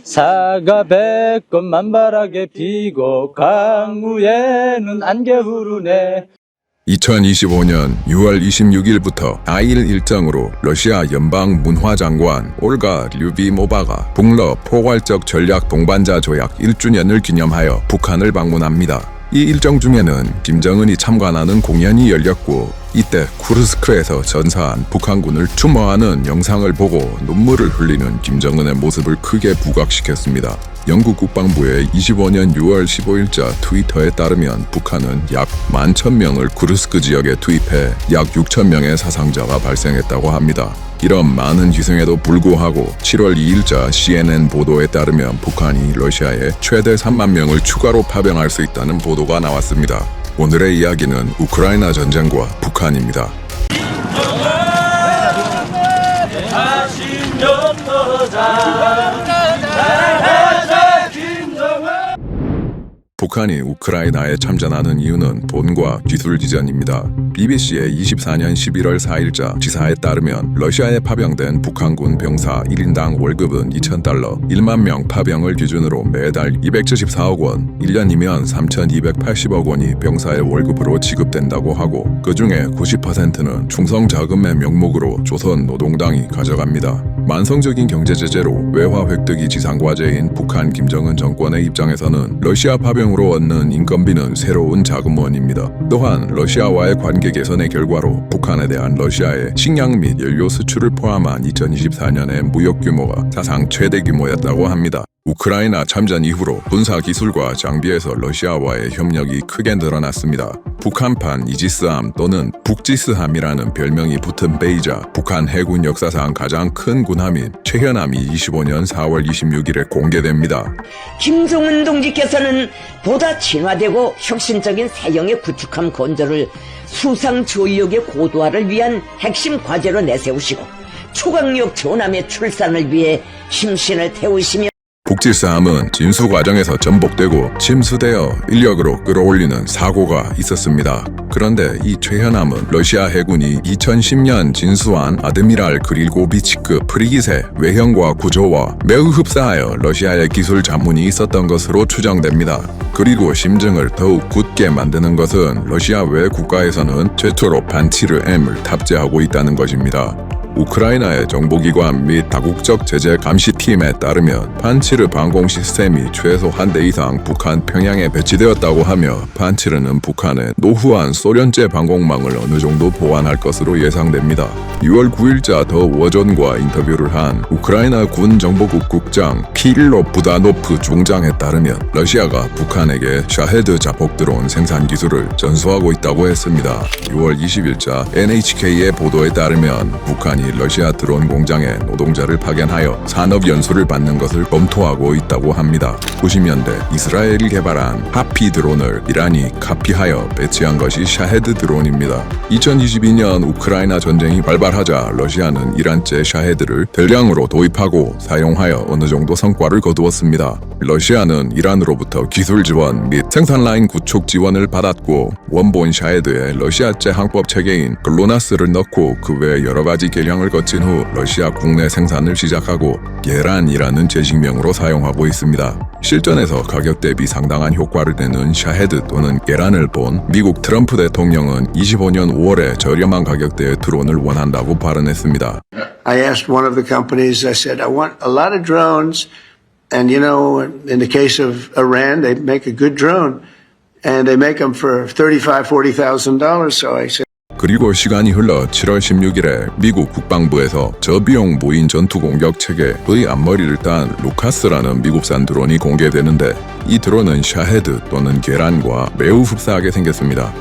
사과 백건 만발하게 피고 강우에는 안개 흐르네. 2025년 6월 26일부터 4일 일정으로 러시아 연방문화장관 올가 류비모바가 북러 포괄적 전략 동반자 조약 1주년을 기념하여 북한을 방문합니다. 이 일정 중에는 김정은이 참관하는 공연이 열렸고, 이때 쿠르스크에서 전사한 북한군을 추모하는 영상을 보고 눈물을 흘리는 김정은의 모습을 크게 부각시켰습니다. 영국 국방부의 25년 6월 15일자 트위터에 따르면 북한은 약 11,000명을 쿠르스크 지역에 투입해 약 6,000명의 사상자가 발생했다고 합니다. 이런 많은 희생에도 불구하고 7월 2일자 CNN 보도에 따르면 북한이 러시아에 최대 3만 명을 추가로 파병할 수 있다는 보도가 나왔습니다. 오늘의 이야기는 우크라이나 전쟁과 북한입니다. 북한이 우크라이나에 참전하는 이유는 돈과 기술 지전입니다. BBC의 24년 11월 4일자 지사에 따르면 러시아에 파병된 북한군 병사 1인당 월급은 2,000달러, 1만 명 파병을 기준으로 매달 274억 원, 1년이면 3,280억 원이 병사의 월급으로 지급된다고 하고, 그 중에 90%는 충성자금의 명목으로 조선 노동당이 가져갑니다. 만성적인 경제제재로 외화 획득이 지상과제인 북한 김정은 정권의 입장에서는 러시아 파병으로 얻는 인건비는 새로운 자금원입니다. 또한 러시아와의 관계 개선의 결과로 북한에 대한 러시아의 식량 및 연료 수출을 포함한 2024년의 무역 규모가 사상 최대 규모였다고 합니다. 우크라이나 참전 이후로 군사기술과 장비에서 러시아와의 협력이 크게 늘어났습니다. 북한판 이지스함 또는 북지스함이라는 별명이 붙은 베이자, 북한 해군 역사상 가장 큰 군함인 최현함이 25년 4월 26일에 공개됩니다. 김정은 동지께서는 보다 진화되고 혁신적인 사형의 구축함 건조를 수상 조력의 고도화를 위한 핵심 과제로 내세우시고 초강력 전함의 출산을 위해 힘신을 태우시며 북지스함은 진수 과정에서 전복되고 침수되어 인력으로 끌어올리는 사고가 있었습니다. 그런데 이 최현함은 러시아 해군이 2010년 진수한 아드미랄 그릴고비치급 프리깃의 외형과 구조와 매우 흡사하여 러시아의 기술 자문이 있었던 것으로 추정됩니다. 그리고 심증을 더욱 굳게 만드는 것은 러시아 외 국가에서는 최초로 반치르 M을 탑재하고 있다는 것입니다. 우크라이나의 정보기관 및 다국적 제재 감시팀에 따르면 반치르 방공 시스템이 최소 한 대 이상 북한 평양에 배치되었다고 하며, 반치르는 북한의 노후한 소련제 방공망을 어느 정도 보완할 것으로 예상됩니다. 6월 9일자 더 워존과 인터뷰를 한 우크라이나 군 정보국 국장 키릴로 부다노프 중장에 따르면 러시아가 북한에게 샤헤드 자폭 드론 생산 기술을 전수하고 있다고 했습니다. 6월 20일자 NHK의 보도에 따르면 북한이 러시아 드론 공장에 노동자를 파견하여 산업 연수를 받는 것을 검토하고 있다고 합니다. 90년대 이스라엘이 개발한 하피 드론을 이란이 카피하여 배치한 것이 샤헤드 드론입니다. 2022년 우크라이나 전쟁이 발발하자 러시아는 이란제 샤헤드를 대량으로 도입하고 사용하여 어느 정도 성과를 거두었습니다. 러시아는 이란으로부터 기술 지원 및 생산 라인 구축 지원을 받았고, 원본 샤헤드에 러시아제 항법 체계인 글로나스를 넣고 그 외 여러 가지 개량을 거친 후 러시아 국내 생산을 시작하고 게란이라는 제식명으로 사용하고 있습니다. 실전에서 가격 대비 상당한 효과를 내는 샤헤드 또는 게란을 본 미국 트럼프 대통령은 25년 5월에 저렴한 가격대의 드론을 원한다고 발언했습니다. I asked one of the companies, I said, I want a lot of drones. And, you know, in the case of Iran, they make a good drone. And they make them for $35,000, $40,000. So I said, 그리고 시간이 흘러 7월 16일에 미국 국방부에서 저비용 무인 전투 공격 체계의 앞머리를 딴 루카스라는 미국산 드론이 공개되는데, 이 드론은 샤헤드 또는 게란과 매우 흡사하게 생겼습니다.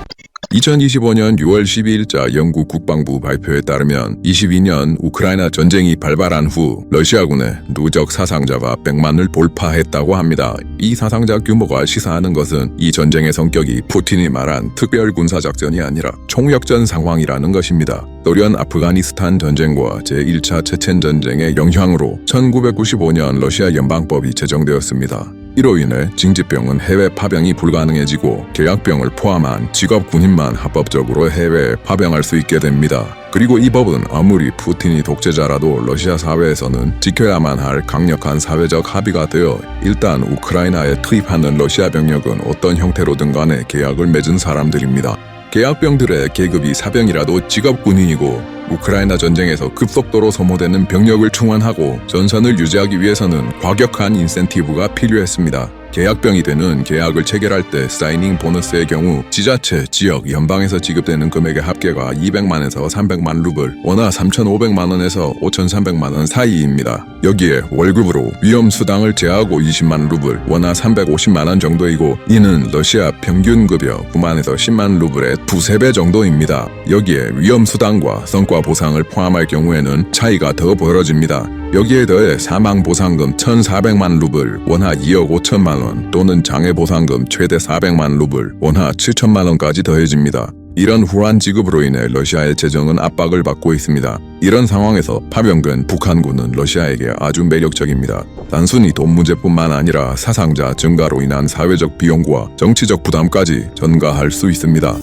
2025년 6월 12일자 영국 국방부 발표에 따르면 22년 우크라이나 전쟁이 발발한 후 러시아군의 누적 사상자가 100만을 돌파했다고 합니다. 이 사상자 규모가 시사하는 것은 이 전쟁의 성격이 푸틴이 말한 특별 군사작전이 아니라 총역전 상황이라는 것입니다. 소련 아프가니스탄 전쟁과 제1차 체첸 전쟁의 영향으로 1995년 러시아 연방법이 제정되었습니다. 이로 인해 징집병은 해외 파병이 불가능해지고 계약병을 포함한 직업 군인만 합법적으로 해외에 파병할 수 있게 됩니다. 그리고 이 법은 아무리 푸틴이 독재자라도 러시아 사회에서는 지켜야만 할 강력한 사회적 합의가 되어 일단 우크라이나에 투입하는 러시아 병력은 어떤 형태로든 간에 계약을 맺은 사람들입니다. 계약병들의 계급이 사병이라도 직업 군인이고 우크라이나 전쟁에서 급속도로 소모되는 병력을 충원하고 전선을 유지하기 위해서는 과격한 인센티브가 필요했습니다. 계약병이 되는 계약을 체결할 때 사이닝 보너스의 경우 지자체, 지역, 연방에서 지급되는 금액의 합계가 200만에서 300만 루블, 원화 3,500만원에서 5,300만원 사이입니다. 여기에 월급으로 위험수당을 제하고 20만 루블, 원화 350만원 정도이고 이는 러시아 평균급여 9만에서 10만 루블의 두세 배 정도입니다. 여기에 위험수당과 성과 보상을 포함할 경우에는 차이가 더 벌어집니다. 여기에 더해 사망보상금 1,400만 루블, 원화 2억 5천만 원 또는 장애보상금 최대 400만 루블, 원화 7천만 원까지 더해집니다. 이런 후한 지급으로 인해 러시아의 재정은 압박을 받고 있습니다. 이런 상황에서 파병된 북한군은 러시아에게 아주 매력적입니다. 단순히 돈 문제뿐만 아니라 사상자 증가로 인한 사회적 비용과 정치적 부담까지 전가할 수 있습니다.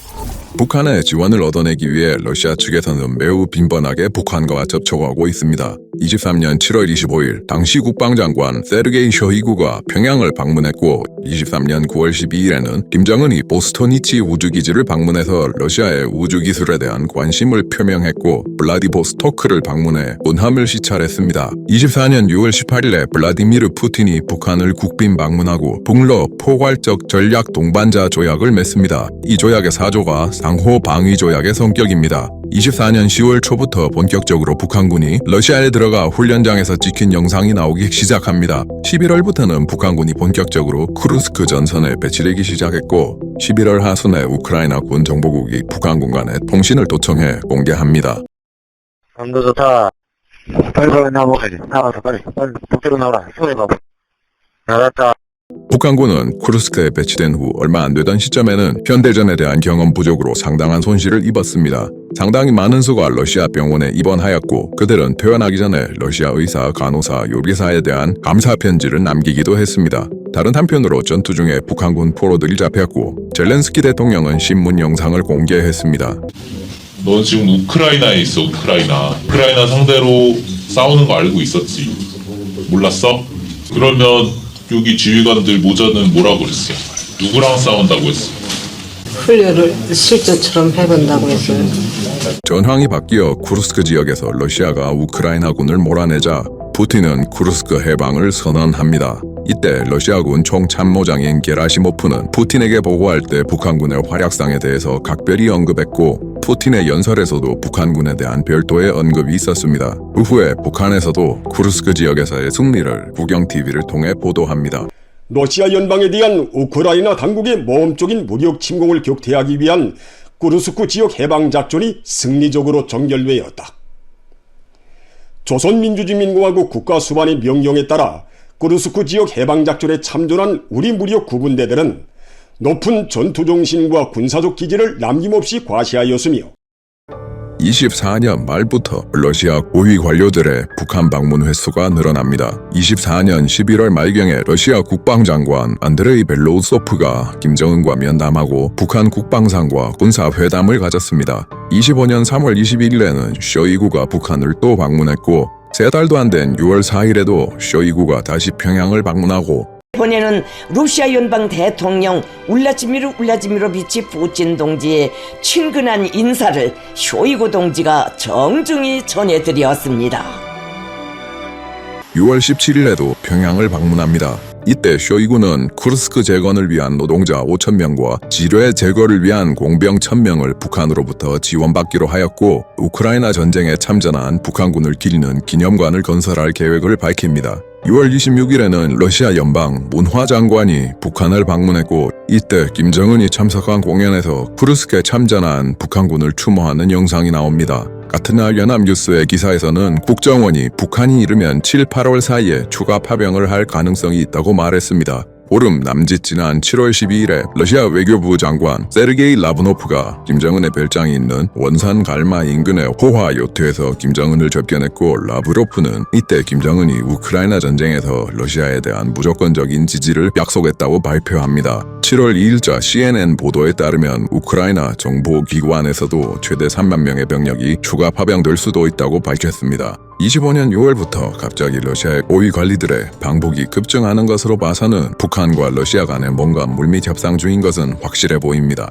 북한의 지원을 얻어내기 위해 러시아 측에서는 매우 빈번하게 북한과 접촉하고 있습니다. 23년 7월 25일 당시 국방장관 세르게이 쇼이구가 평양을 방문했고 23년 9월 12일에는 김정은이 보스토니치 우주기지를 방문해서 러시아의 우주기술에 대한 관심을 표명했고 블라디보스토크를 방문해 군함을 시찰했습니다. 24년 6월 18일에 블라디미르 푸틴이 북한을 국빈 방문하고 북러 포괄적 전략 동반자 조약을 맺습니다. 이 조약의 사조가 상호 방위 조약의 성격입니다. 24년 10월 초부터 본격적으로 북한군이 러시아에 들어가 훈련장에서 찍힌 영상이 나오기 시작합니다. 11월부터는 북한군이 본격적으로 쿠르스크 전선에 배치되기 시작했고 11월 하순에 우크라이나 군 정보국이 북한군 간의 통신을 도청해 공개합니다. 너 좋다. 빨리 나와가지. 나와서 빨리 북대로 나와라. 손에 봐봐. 나갔다. 북한군은 쿠르스크에 배치된 후 얼마 안 되던 시점에는 현대전에 대한 경험 부족으로 상당한 손실을 입었습니다. 상당히 많은 수가 러시아 병원에 입원하였고 그들은 퇴원하기 전에 러시아 의사, 간호사, 요리사에 대한 감사 편지를 남기기도 했습니다. 다른 한편으로 전투 중에 북한군 포로들이 잡혔고 젤렌스키 대통령은 신문 영상을 공개했습니다. 넌 지금 우크라이나에 있어. 우크라이나 상대로 싸우는 거 알고 있었지? 몰랐어? 그러면 여기 지휘관들 모자는 뭐라고 그랬어? 누구랑 싸운다고 했어? 훈련을 실전처럼 해본다고 했어요. 전황이 바뀌어 쿠르스크 지역에서 러시아가 우크라이나군을 몰아내자 푸틴은 쿠르스크 해방을 선언합니다. 이때 러시아군 총참모장인 게라시모프는 푸틴에게 보고할 때 북한군의 활약상에 대해서 각별히 언급했고 푸틴의 연설에서도 북한군에 대한 별도의 언급이 있었습니다. 그 후에 북한에서도 쿠르스크 지역에서의 승리를 국영TV를 통해 보도합니다. 러시아 연방에 대한 우크라이나 당국의 모험적인 무력 침공을 격퇴하기 위한 쿠르스크 지역 해방작전이 승리적으로 종결되었다. 조선민주주의인공화국 국가수반의 명령에 따라 쿠르스크 지역 해방작전에 참전한 우리 무력 구분대들은 높은 전투정신과 군사적 기질을 남김없이 과시하였으며 24년 말부터 러시아 고위 관료들의 북한 방문 횟수가 늘어납니다. 24년 11월 말경에 러시아 국방장관 안드레이 벨로우소프가 김정은과 면담하고 북한 국방상과 군사회담을 가졌습니다. 25년 3월 21일에는 쇼이구가 북한을 또 방문했고 3달도 안 된 6월 4일에도 쇼이구가 다시 평양을 방문하고 이번에는 러시아 연방 대통령 울라지미르 울라지미로비치 푸틴 동지의 친근한 인사를 쇼이구 동지가 정중히 전해드렸습니다. 6월 17일에도 평양을 방문합니다. 이때 쇼이구는 쿠르스크 재건을 위한 노동자 5,000명과 지뢰 제거를 위한 공병 1,000명을 북한으로부터 지원받기로 하였고 우크라이나 전쟁에 참전한 북한군을 기리는 기념관을 건설할 계획을 밝힙니다. 6월 26일에는 러시아 연방 문화장관이 북한을 방문했고 이때 김정은이 참석한 공연에서 쿠르스크에 참전한 북한군을 추모하는 영상이 나옵니다. 같은 날 연합뉴스의 기사에서는 국정원이 북한이 이르면 7, 8월 사이에 추가 파병을 할 가능성이 있다고 말했습니다. 보름 남짓 지난 7월 12일에 러시아 외교부 장관 세르게이 라브노프가 김정은의 별장이 있는 원산 갈마 인근의 호화 요트에서 김정은을 접견했고, 라브로프는 이때 김정은이 우크라이나 전쟁에서 러시아에 대한 무조건적인 지지를 약속했다고 발표합니다. 7월 2일자 CNN 보도에 따르면 우크라이나 정보기관에서도 최대 3만 명의 병력이 추가 파병될 수도 있다고 밝혔습니다. 25년 6월부터 갑자기 러시아의 고위 관리들의 방북이 급증하는 것으로 봐서는 북한과 러시아 간에 뭔가 물밑 협상 중인 것은 확실해 보입니다.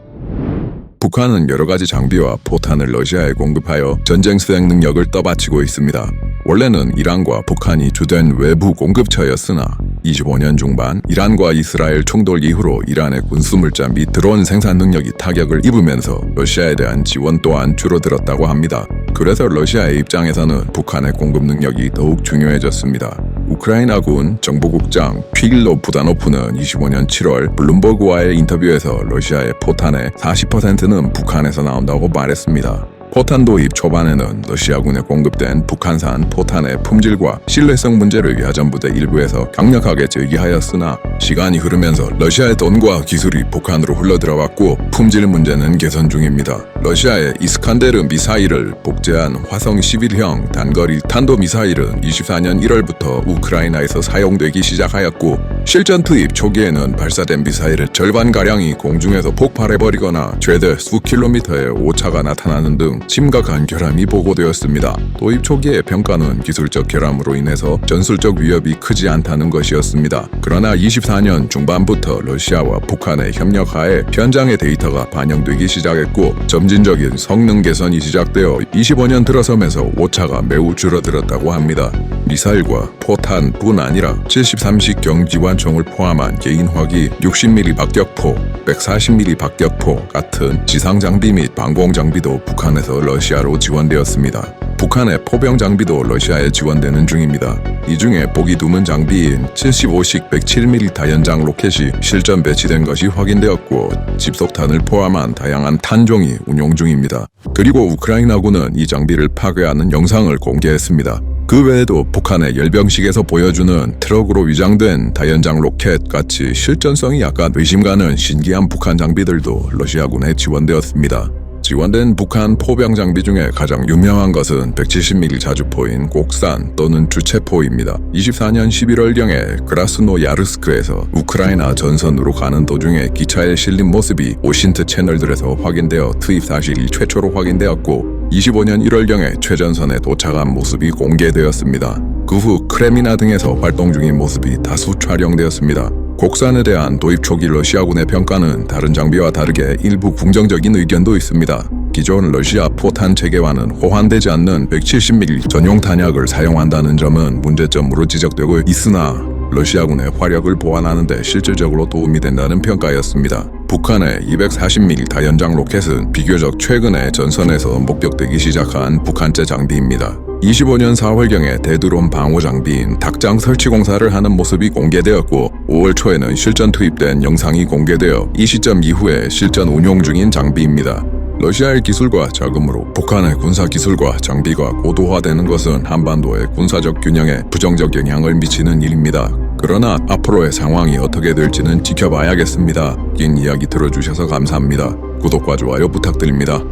북한은 여러 가지 장비와 포탄을 러시아에 공급하여 전쟁 수행 능력을 떠받치고 있습니다. 원래는 이란과 북한이 주된 외부 공급처였으나 25년 중반 이란과 이스라엘 충돌 이후로 이란의 군수물자 및 드론 생산 능력이 타격을 입으면서 러시아에 대한 지원 또한 줄어들었다고 합니다. 그래서 러시아의 입장에서는 북한의 공급 능력이 더욱 중요해졌습니다. 우크라이나군 정보국장 피길로 부다노프는 25년 7월 블룸버그와의 인터뷰에서 러시아의 포탄의 40%는 북한에서 나온다고 말했습니다. 포탄 도입 초반에는 러시아군에 공급된 북한산 포탄의 품질과 신뢰성 문제를 야전부대 일부에서 강력하게 제기하였으나 시간이 흐르면서 러시아의 돈과 기술이 북한으로 흘러들어왔고 품질 문제는 개선 중입니다. 러시아의 이스칸데르 미사일을 복제한 화성 11형 단거리 탄도미사일은 24년 1월부터 우크라이나에서 사용되기 시작하였고, 실전 투입 초기에는 발사된 미사일의 절반가량이 공중에서 폭발해버리거나 최대 수 킬로미터의 오차가 나타나는 등 심각한 결함이 보고되었습니다. 도입 초기의 평가는 기술적 결함으로 인해서 전술적 위협이 크지 않다는 것이었습니다. 그러나 24년 중반부터 러시아와 북한의 협력하에 현장의 데이터가 반영되기 시작했고, 점진적인 성능 개선이 시작되어 25년 들어서면서 오차가 매우 줄어들었다고 합니다. 미사일과 포탄뿐 아니라 73식 경기관총을 포함한 개인화기 60mm 박격포, 140mm 박격포 같은 지상 장비 및 방공 장비도 북한에서 러시아로 지원되었습니다. 북한의 포병 장비도 러시아에 지원되는 중입니다. 이 중에 보기 드문 장비인 75식 107mm 연장 로켓이 실전 배치된 것이 확인되었고, 집속탄을 포함한 다양한 탄종이 운용 중입니다. 그리고 우크라이나군은 이 장비를 파괴하는 영상을 공개했습니다. 그 외에도 북한의 열병식에서 보여주는 트럭으로 위장된 다연장 로켓 같이 실전성이 약간 의심가는 신기한 북한 장비들도 러시아군에 지원되었습니다. 지원된 북한 포병 장비 중에 가장 유명한 것은 170mm 자주포인 곡산 또는 주체포입니다. 24년 11월경에 크라스노야르스크에서 우크라이나 전선으로 가는 도중에 기차에 실린 모습이 오신트 채널들에서 확인되어 투입 사실이 최초로 확인되었고, 25년 1월경에 최전선에 도착한 모습이 공개되었습니다. 그 후 크레미나 등에서 활동 중인 모습이 다수 촬영되었습니다. 곡산에 대한 도입 초기 러시아군의 평가는 다른 장비와 다르게 일부 긍정적인 의견도 있습니다. 기존 러시아 포탄 체계와는 호환되지 않는 170mm 전용 탄약을 사용한다는 점은 문제점으로 지적되고 있으나 러시아군의 화력을 보완하는 데 실질적으로 도움이 된다는 평가였습니다. 북한의 240mm 다연장 로켓은 비교적 최근에 전선에서 목격되기 시작한 북한제 장비입니다. 25년 4월경에 대드론 방호 장비인 닭장 설치 공사를 하는 모습이 공개되었고, 5월 초에는 실전 투입된 영상이 공개되어 이 시점 이후에 실전 운용 중인 장비입니다. 러시아의 기술과 자금으로 북한의 군사 기술과 장비가 고도화되는 것은 한반도의 군사적 균형에 부정적 영향을 미치는 일입니다. 그러나 앞으로의 상황이 어떻게 될지는 지켜봐야겠습니다. 긴 이야기 들어주셔서 감사합니다. 구독과 좋아요 부탁드립니다.